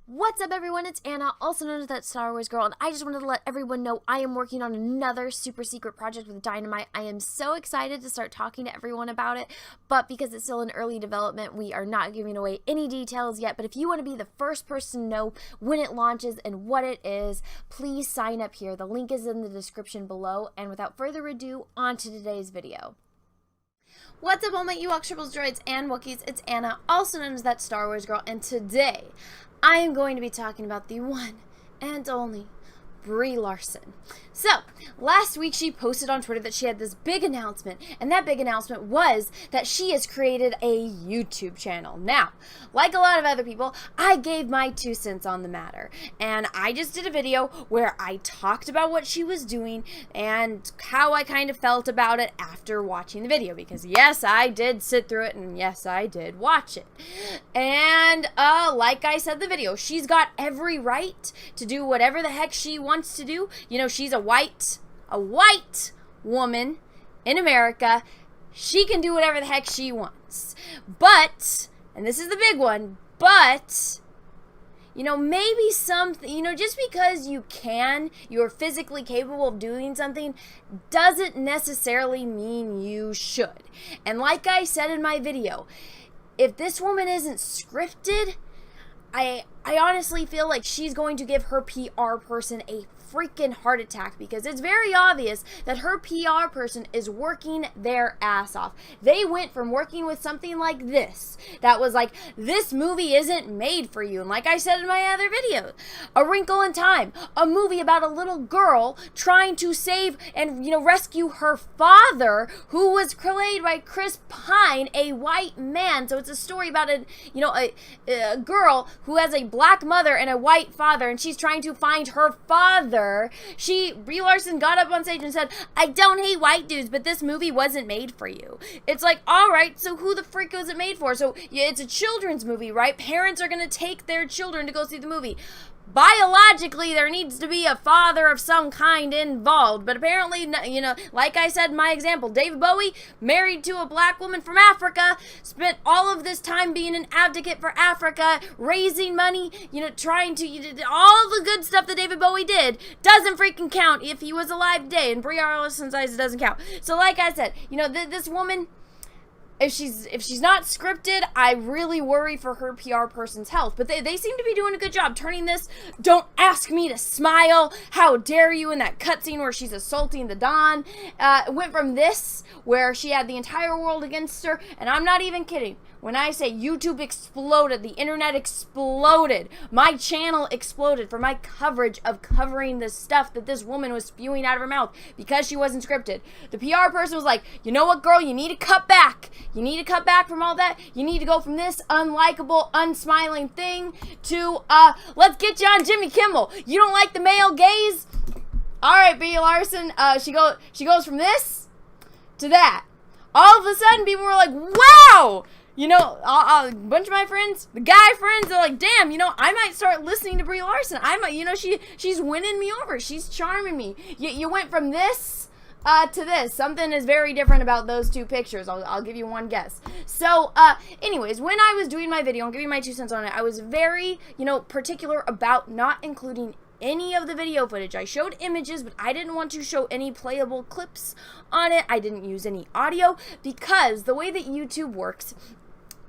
What's up, everyone? It's Anna, also known as that Star Wars girl, and I just wanted to let everyone know I am working on another super secret project with Dynamite. I am so excited to start talking to everyone about it, but because it's still in early development, we are not giving away any details yet. But if you want to be the first person to know when it launches and what it is, please sign up here. The link is in the description below, and without further ado, on to today's video. What's up, all my Ewoks, Tribbles, Droids, and Wookiees? It's Anna, also known as that Star Wars girl, and today I am going to be talking about the one and only Brie Larson. So, last week she posted on Twitter that she had this big announcement, and that big announcement was that she has created a YouTube channel. Now, like a lot of other people, I gave my 2 cents on the matter, and I just did a video where I talked about what she was doing and how I kind of felt about it after watching the video, because yes, I did sit through it, and yes, I did watch it. And like I said in the video, she's got every right to do whatever the heck she wants to do. You know, she's a white woman in America. She can do whatever the heck she wants. But, and this is the big one, but, you know, maybe something, you know, just because you're physically capable of doing something doesn't necessarily mean you should. And like I said in my video, if this woman isn't scripted, I honestly feel like she's going to give her PR person a freaking heart attack, because it's very obvious that her PR person is working their ass off. They went from working with something like this, that was like, this movie isn't made for you, and like I said in my other video, A Wrinkle in Time, a movie about a little girl trying to save and, you know, rescue her father, who was played by Chris Pine, a white man. So it's a story about a girl who has a black mother and a white father, and she's trying to find her father. Brie Larson got up on stage and said, I don't hate white dudes, but this movie wasn't made for you. It's like, alright, so who the freak was it made for? So yeah, it's a children's movie, right? Parents are going to take their children to go see the movie. Biologically, there needs to be a father of some kind involved, but apparently, you know, like I said in my example, David Bowie, married to a black woman from Africa, spent all of this time being an advocate for Africa, raising money, you know, trying to, all the good stuff that David Bowie did doesn't freaking count if he was alive today, and Brie Larson's eyes, it doesn't count. So like I said, you know, this woman, if she's not scripted, I really worry for her PR person's health. But they seem to be doing a good job turning this, don't ask me to smile, how dare you, in that cutscene where she's assaulting the Don. It went from this, where she had the entire world against her, and I'm not even kidding. When I say YouTube exploded, the internet exploded, my channel exploded for my coverage of covering the stuff that this woman was spewing out of her mouth because she wasn't scripted. The PR person was like, you know what, girl, you need to cut back. You need to cut back from all that. You need to go from this unlikable, unsmiling thing to, let's get you on Jimmy Kimmel. You don't like the male gaze? All right, Brie Larson, she goes from this to that. All of a sudden, people were like, wow! You know, a bunch of my friends, the guy friends, they're like, damn, you know, I might start listening to Brie Larson. I might, you know, she's winning me over. She's charming me. You went from this to this. Something is very different about those 2 pictures. I'll give you one guess. So, anyways, when I was doing my video, I'll give you my 2 cents on it, I was very, you know, particular about not including any of the video footage. I showed images, but I didn't want to show any playable clips on it. I didn't use any audio, because the way that YouTube works,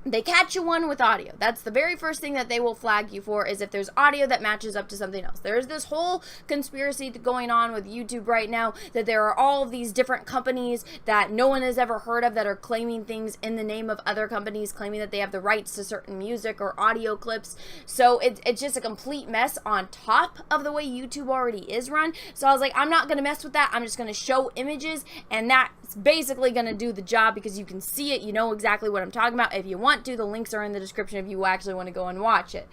they catch you one with audio. That's the very first thing that they will flag you for, is if there's audio that matches up to something else. There's this whole conspiracy going on with YouTube right now, that there are all of these different companies that no one has ever heard of that are claiming things in the name of other companies, claiming that they have the rights to certain music or audio clips. So it's just a complete mess on top of the way YouTube already is run. So I was like, I'm not going to mess with that. I'm just going to show images, and that's basically going to do the job, because you can see it. You know exactly what I'm talking about. If you want to, the links are in the description if you actually want to go and watch it.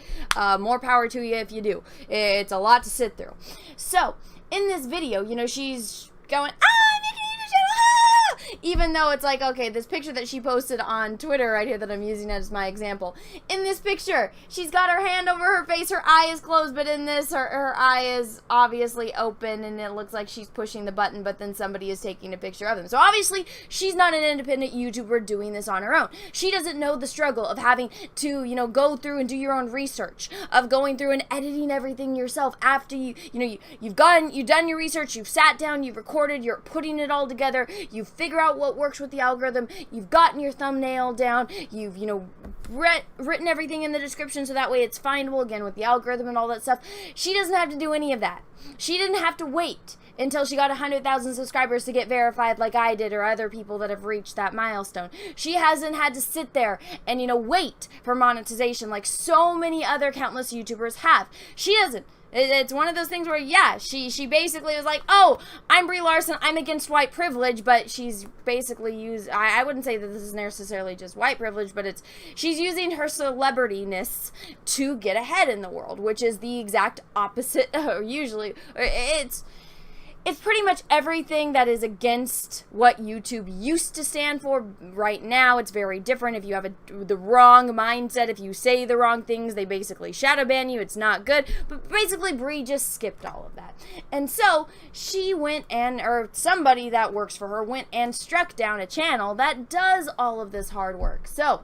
More power to you if you do. It's a lot to sit through. So in this video, you know, she's going, I'm making a YouTube channel, Even though it's like, okay, this picture that she posted on Twitter right here that I'm using as my example. In this picture, she's got her hand over her face, her eye is closed, but in this, her eye is obviously open, and it looks like she's pushing the button, but then somebody is taking a picture of them. So obviously, she's not an independent YouTuber doing this on her own. She doesn't know the struggle of having to, you know, go through and do your own research, of going through and editing everything yourself after you've done your research, you've sat down, you've recorded, you're putting it all together, you figure out what works with the algorithm, you've gotten your thumbnail down, you've, you know, written everything in the description so that way it's findable again with the algorithm and all that stuff. She doesn't have to do any of that. She didn't have to wait until she got 100,000 subscribers to get verified like I did or other people that have reached that milestone. She hasn't had to sit there and, you know, wait for monetization like so many other countless YouTubers have. She doesn't. It's one of those things where, yeah, she basically was like, oh, I'm Brie Larson, I'm against white privilege, but she's basically I wouldn't say that this is necessarily just white privilege, but she's using her celebrityness to get ahead in the world, which is the exact opposite, usually. It's pretty much everything that is against what YouTube used to stand for. Right now, it's very different. If you have the wrong mindset, if you say the wrong things, they basically shadow ban you. It's not good. But basically, Brie just skipped all of that. And so, she went or somebody that works for her went and struck down a channel that does all of this hard work. So,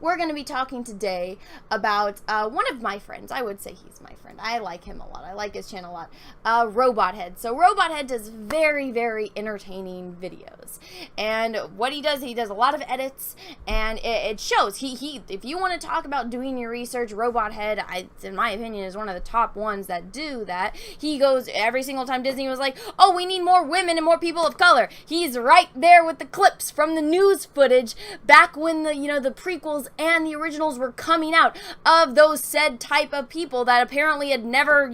we're going to be talking today about one of my friends. I would say he's my friend. I like him a lot. I like his channel a lot. Robot Head. So Robot Head does very, very entertaining videos. And what he does a lot of edits, and it shows. If you want to talk about doing your research, Robot Head, in my opinion, is one of the top ones that do that. He goes every single time Disney was like, oh, we need more women and more people of color. He's right there with the clips from the news footage back when the prequels and the originals were coming out of those said type of people that apparently had never,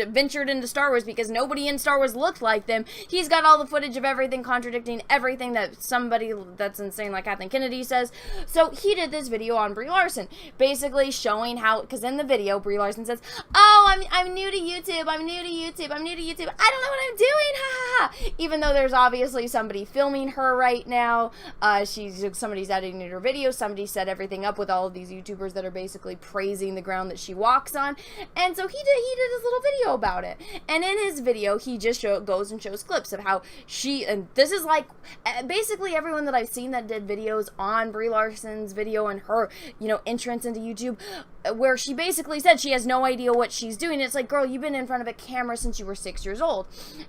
ventured into Star Wars because nobody in Star Wars looked like them. He's got all the footage of everything contradicting everything that somebody that's insane like Kathleen Kennedy says. So he did this video on Brie Larson, basically showing how, because in the video, Brie Larson says, oh, I'm new to YouTube, I'm new to YouTube, I don't know what I'm doing, ha ha ha. Even though there's obviously somebody filming her right now, somebody's editing her video, somebody set everything up with all of these YouTubers that are basically praising the ground that she walks on, and so he did his little video about it. And in his video, he just goes and shows clips of how and this is like basically everyone that I've seen that did videos on Brie Larson's video and her entrance into YouTube, where she basically said she has no idea what she's doing. It's like, girl, you've been in front of a camera since you were 6 years old.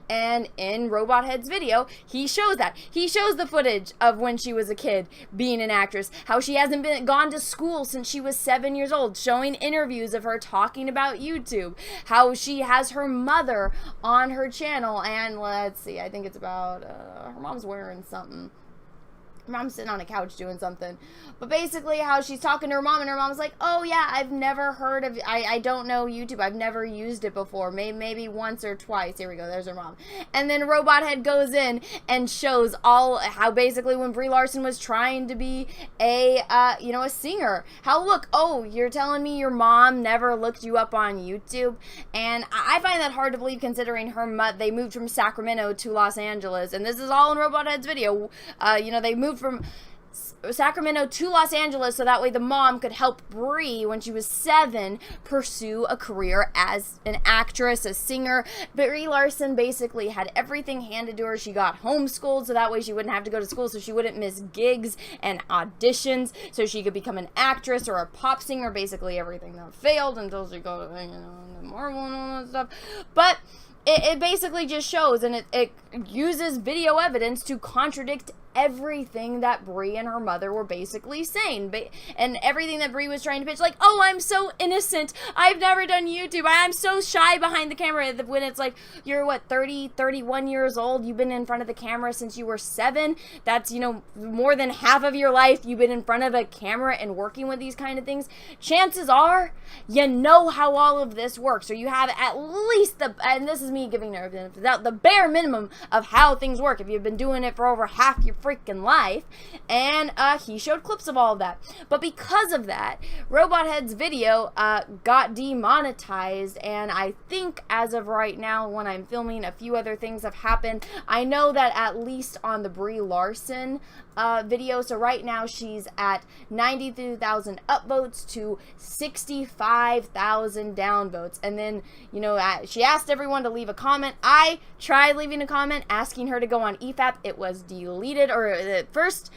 And in Robot Head's video, he shows that. He shows the footage of when she was a kid being an actress, how she hasn't gone to school since she was 7 years old, showing interviews of her talking about YouTube, how she has her mother on her channel, and let's see, I think it's about, her mom's wearing something. Mom's sitting on a couch doing something, but basically how she's talking to her mom, and her mom's like, oh yeah, I've never heard of, I don't know YouTube, I've never used it before, maybe once or twice. Here we go, there's her mom. And then Robot Head goes in and shows how basically when Brie Larson was trying to be a singer, how, look, oh, you're telling me your mom never looked you up on YouTube? And I find that hard to believe, considering they moved from Sacramento to Los Angeles, and this is all in Robot Head's video. They moved from Sacramento to Los Angeles so that way the mom could help Brie, when she was 7, pursue a career as an actress, a singer. Brie Larson basically had everything handed to her. She got homeschooled so that way she wouldn't have to go to school, so she wouldn't miss gigs and auditions, so she could become an actress or a pop singer, basically everything that failed until she got into Marvel and all that stuff. But it basically just shows, and it uses video evidence to contradict everything that Brie and her mother were basically saying, and everything that Brie was trying to pitch, like, oh, I'm so innocent, I've never done YouTube, I'm so shy behind the camera, when it's like, you're what, 31 years old, you've been in front of the camera since you were 7, that's, more than half of your life you've been in front of a camera and working with these kind of things. Chances are, you know how all of this works, or you have at least and this is me giving her the bare minimum of how things work. If you've been doing it for over half your freaking life, and he showed clips of all of that. But because of that, Robot Head's video got demonetized, and I think as of right now, when I'm filming, a few other things have happened. I know that at least on the Brie Larson video, so right now she's at 92,000 upvotes to 65,000 downvotes. And then, you know, she asked everyone to leave a comment. I tried leaving a comment asking her to go on EFAP. It was deleted, or first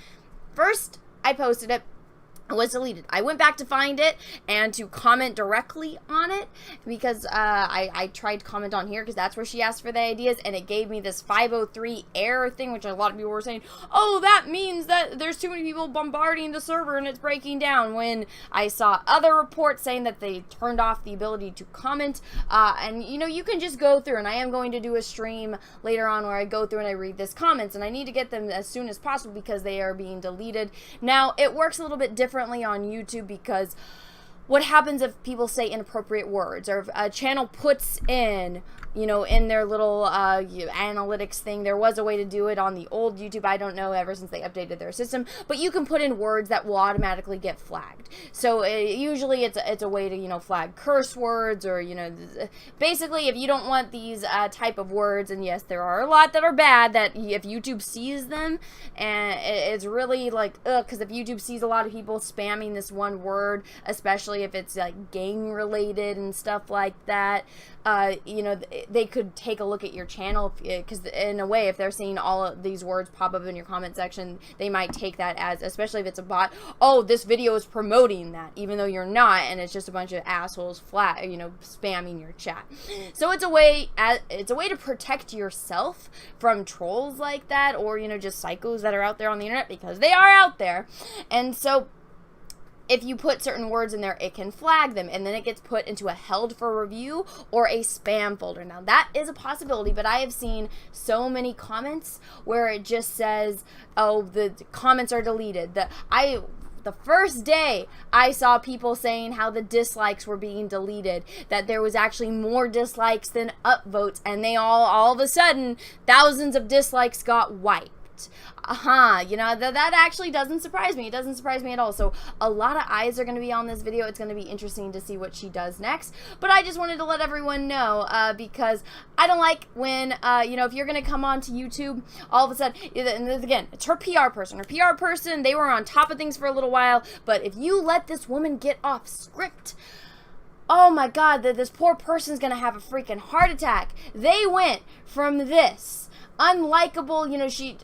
I posted it. It was deleted. I went back to find it and to comment directly on it, because I tried to comment on here because that's where she asked for the ideas, and it gave me this 503 error thing, which a lot of people were saying, oh, that means that there's too many people bombarding the server and it's breaking down, when I saw other reports saying that they turned off the ability to comment. And you know, you can just go through, and I am going to do a stream later on where I go through and I read these comments, and I need to get them as soon as possible because they are being deleted. Now, it works a little bit differently on YouTube, because what happens if people say inappropriate words, or if a channel puts in, you know, in their little analytics thing. There was a way to do it on the old YouTube. I don't know, ever since they updated their system, but you can put in words that will automatically get flagged. So usually it's a way to, you know, flag curse words, or, you know, basically if you don't want these type of words, and yes, there are a lot that are bad, that if YouTube sees them, and it's really like, ugh, because if YouTube sees a lot of people spamming this one word, especially if it's like gang related and stuff like that, you know, they could take a look at your channel, because in a way, if they're seeing all of these words pop up in your comment section, they might take that as, especially if it's a bot, oh, this video is promoting that, even though you're not, and it's just a bunch of assholes you know, spamming your chat. So it's a way to protect yourself from trolls like that, or, you know, just psychos that are out there on the internet, because they are out there. And so if you put certain words in there, it can flag them, and then it gets put into a held for review or a spam folder. Now, that is a possibility, but I have seen so many comments where it just says, oh, the comments are deleted. The first day I saw people saying how the dislikes were being deleted, that there was actually more dislikes than upvotes, and they all of a sudden, thousands of dislikes got wiped. You know, that actually doesn't surprise me. It doesn't surprise me at all. So a lot of eyes are going to be on this video. It's going to be interesting to see what she does next. But I just wanted to let everyone know, because I don't like when, you know, if you're going to come onto YouTube, all of a sudden, and again, it's her PR person. Her PR person, they were on top of things for a little while. But if you let this woman get off script, oh my God, this poor person's going to have a freaking heart attack. They went from this unlikable, you know, she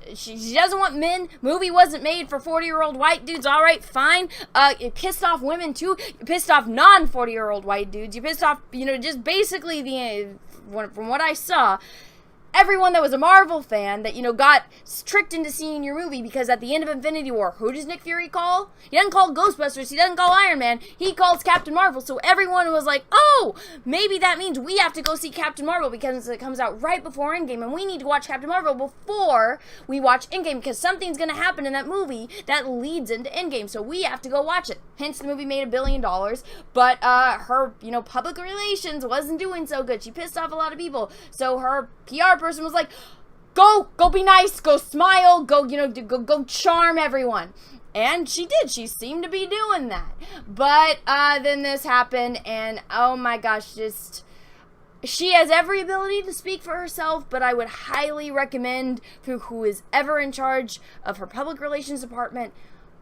doesn't want men, movie wasn't made for 40-year-old white dudes, all right, fine. It pissed off women too. You pissed off non-40-year-old white dudes. You pissed off, you know, just basically from what I saw, everyone that was a Marvel fan that, you know, got tricked into seeing your movie, because at the end of Infinity War, who does Nick Fury call? He doesn't call Ghostbusters, he doesn't call Iron Man, he calls Captain Marvel. So everyone was like, oh, maybe that means we have to go see Captain Marvel, because it comes out right before Endgame, and we need to watch Captain Marvel before we watch Endgame, because something's going to happen in that movie that leads into Endgame, so we have to go watch it. Hence, the movie made $1 billion, but her, you know, public relations wasn't doing so good. She pissed off a lot of people, so her PR person was like, go be nice, go smile, go, you know, go charm everyone. And she did. She seemed to be doing that. But then this happened, and oh my gosh, just, she has every ability to speak for herself, but I would highly recommend, for who is ever in charge of her public relations department,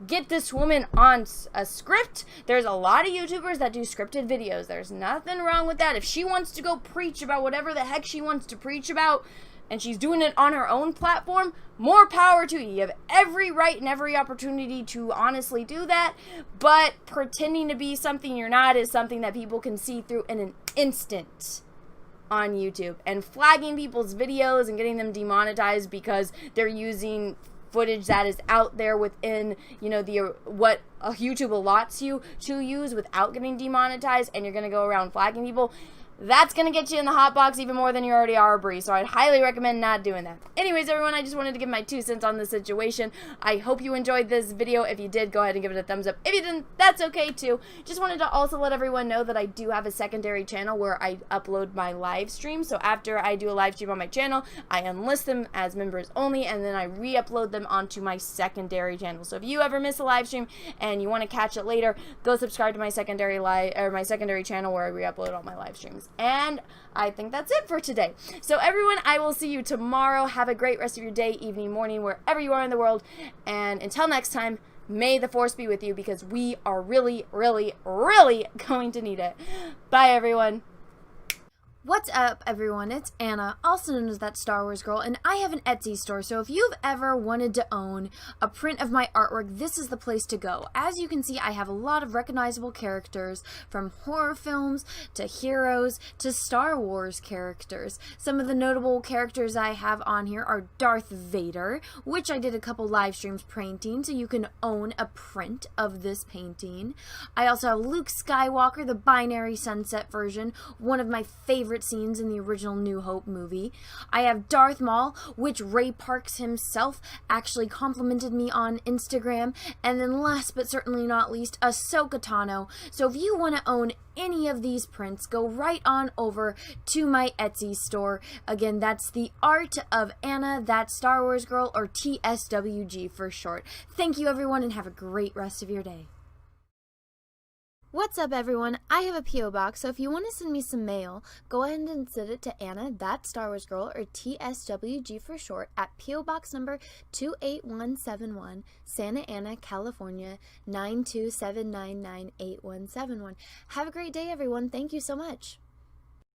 get this woman on a script. There's a lot of YouTubers that do scripted videos. There's nothing wrong with that. If she wants to go preach about whatever the heck she wants to preach about, and she's doing it on her own platform, more power to you. You have every right and every opportunity to honestly do that, but pretending to be something you're not is something that people can see through in an instant on YouTube. And flagging people's videos and getting them demonetized because they're using footage that is out there within, you know, what YouTube allots you to use without getting demonetized, and you're going to go around flagging people. that's going to get you in the hot box even more than you already are, Brie. So I'd highly recommend not doing that. Anyways, everyone, I just wanted to give my 2 cents on the situation. I hope you enjoyed this video. If you did, go ahead and give it a thumbs up. If you didn't, that's okay too. Just wanted to also let everyone know that I do have a secondary channel where I upload my live streams. So after I do a live stream on my channel, I unlist them as members only, and then I re-upload them onto my secondary channel. So if you ever miss a live stream and you want to catch it later, go subscribe to my secondary channel where I re-upload all my live streams. And I think that's it for today. So everyone, I will see you tomorrow. Have a great rest of your day, evening, morning, wherever you are in the world. And until next time, may the force be with you, because we are really, really, really going to need it. Bye, everyone. What's up, everyone? It's Anna, also known as That Star Wars Girl, and I have an Etsy store, so if you've ever wanted to own a print of my artwork, this is the place to go. As you can see, I have a lot of recognizable characters, from horror films to heroes to Star Wars characters. Some of the notable characters I have on here are Darth Vader, which I did a couple live streams painting, so you can own a print of this painting. I also have Luke Skywalker, the binary sunset version, one of my favorite scenes in the original New Hope movie. I have Darth Maul, which Ray Parks himself actually complimented me on Instagram. And then last but certainly not least, Ahsoka Tano. So if you want to own any of these prints, go right on over to my Etsy store. Again, that's The Art of Anna, That Star Wars Girl, or TSWG for short. Thank you, everyone, and have a great rest of your day. What's up, everyone? I have a P.O. box, so if you want to send me some mail, go ahead and send it to Anna, That Star Wars Girl, or TSWG for short, at P.O. Box number 28171, Santa Ana, California, 927998171. Have a great day, everyone. Thank you so much.